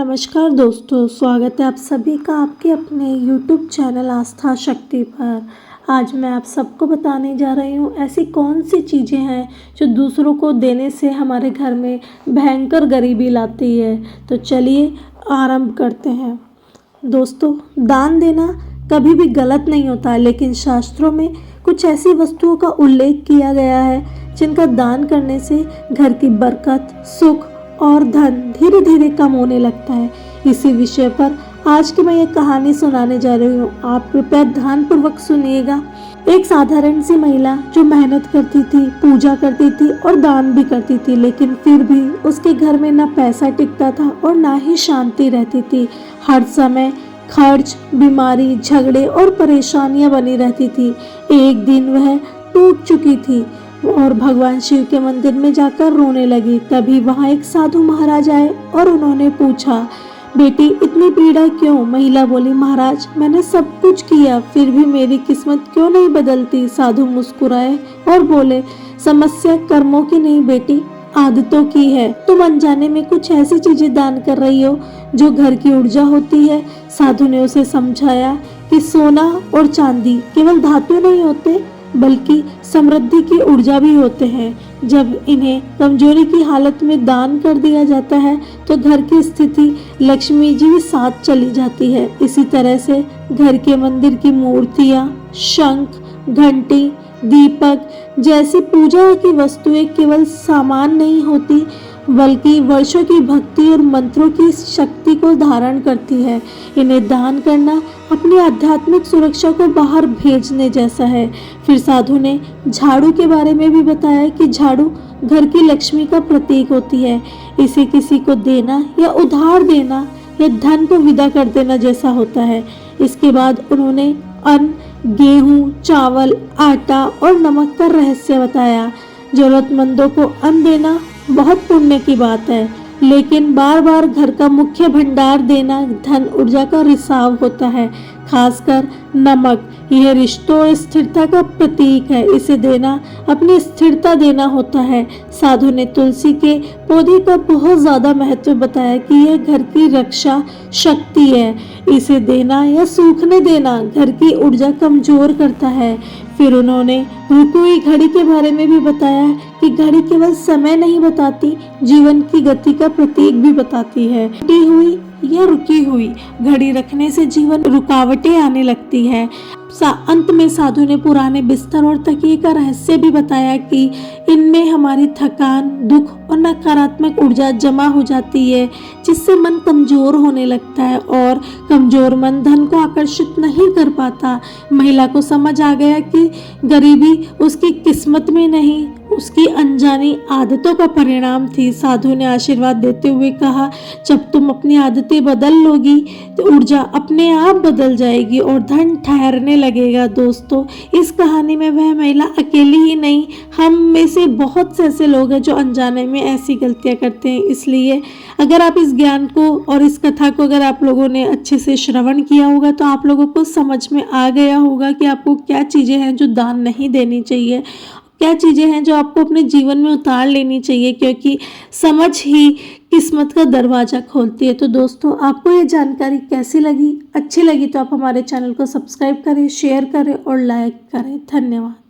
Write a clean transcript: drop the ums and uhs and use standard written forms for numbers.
नमस्कार दोस्तों, स्वागत है आप सभी का आपके अपने YouTube चैनल आस्था शक्ति पर। आज मैं आप सबको बताने जा रही हूँ ऐसी कौन सी चीज़ें हैं जो दूसरों को देने से हमारे घर में भयंकर गरीबी लाती है। तो चलिए आरंभ करते हैं। दोस्तों, दान देना कभी भी गलत नहीं होता है, लेकिन शास्त्रों में कुछ ऐसी वस्तुओं का उल्लेख किया गया है जिनका दान करने से घर की बरकत, सुख और धन धीरे धीरे कम होने लगता है। इसी विषय पर आज की मैं ये कहानी सुनाने जा रही हूँ। आप कृपया ध्यानपूर्वक सुनिएगा। एक साधारण सी महिला जो मेहनत करती थी, पूजा करती थी और दान भी करती थी, लेकिन फिर भी उसके घर में ना पैसा टिकता था और ना ही शांति रहती थी। हर समय खर्च, बीमारी, झगड़े और परेशानियां बनी रहती थी। एक दिन वह टूट चुकी थी और भगवान शिव के मंदिर में जाकर रोने लगी। तभी वहाँ एक साधु महाराज आए और उन्होंने पूछा, बेटी इतनी पीड़ा क्यों? महिला बोली, महाराज मैंने सब कुछ किया, फिर भी मेरी किस्मत क्यों नहीं बदलती? साधु मुस्कुराए और बोले, समस्या कर्मों की नहीं बेटी, आदतों की है। तुम अनजाने में कुछ ऐसी चीजें दान कर रही हो जो घर की ऊर्जा होती है। साधु ने उसे समझाया कि सोना और चांदी केवल धातु नहीं होते, बल्कि समृद्धि की ऊर्जा भी होते हैं। जब इन्हें कमजोरी की हालत में दान कर दिया जाता है तो घर की स्थिति लक्ष्मी जी साथ चली जाती है। इसी तरह से घर के मंदिर की मूर्तियां, शंख, घंटी, दीपक जैसी पूजा की वस्तुएं केवल सामान नहीं होती, बल्कि वर्षों की भक्ति और मंत्रों की शक्ति को धारण करती है। इन्हें दान करना अपनी आध्यात्मिक सुरक्षा को बाहर भेजने जैसा है। फिर साधु ने झाड़ू के बारे में भी बताया कि झाड़ू घर की लक्ष्मी का प्रतीक होती है। इसे किसी को देना या उधार देना या धन को विदा कर देना जैसा होता है। इसके बाद उन्होंने अन्न, गेहूं, चावल, आटा और नमक का रहस्य बताया। जरूरतमंदों को अन्न देना बहुत पुण्य की बात है, लेकिन बार बार घर का मुख्य भंडार देना धन ऊर्जा का रिसाव होता है। खासकर नमक, यह रिश्तों और स्थिरता का प्रतीक है। इसे देना अपनी स्थिरता देना होता है। साधु ने तुलसी के पौधे का बहुत ज्यादा महत्व बताया कि यह घर की रक्षा शक्ति है। इसे देना या सूखने देना घर की ऊर्जा कमजोर करता है। फिर उन्होंने रुकी हुई घड़ी के बारे में भी बताया कि घड़ी केवल समय नहीं बताती, जीवन की गति का प्रतीक भी बताती है। टूटी हुई या रुकी हुई घड़ी रखने से जीवन रुकावटें आने लगती है। अंत में साधु ने पुराने बिस्तर और तकिए का रहस्य भी बताया कि इनमें हमारी थकान, दुख और नकारात्मक ऊर्जा जमा हो जाती है, जिससे मन कमजोर होने लगता है और कमजोर मन धन को आकर्षित नहीं कर पाता। महिला को समझ आ गया कि गरीबी उसकी किस्मत में नहीं, उसकी अनजानी आदतों का परिणाम थी। साधु ने आशीर्वाद देते हुए कहा, जब तुम अपनी आदतें बदल लोगी तो ऊर्जा अपने आप बदल जाएगी और धन ठहरने लगेगा। दोस्तों, इस कहानी में वह महिला अकेली ही नहीं, हम में से बहुत से ऐसे लोग हैं जो अनजाने में ऐसी गलतियां करते हैं। इसलिए अगर आप इस ज्ञान को और इस कथा को अगर आप लोगों ने अच्छे से श्रवण किया होगा तो आप लोगों को समझ में आ गया होगा कि आपको क्या चीज़ें हैं जो दान नहीं देनी चाहिए, क्या चीज़ें हैं जो आपको अपने जीवन में उतार लेनी चाहिए, क्योंकि समझ ही किस्मत का दरवाज़ा खोलती है। तो दोस्तों, आपको ये जानकारी कैसी लगी? अच्छी लगी तो आप हमारे चैनल को सब्सक्राइब करें, शेयर करें और लाइक करें। धन्यवाद।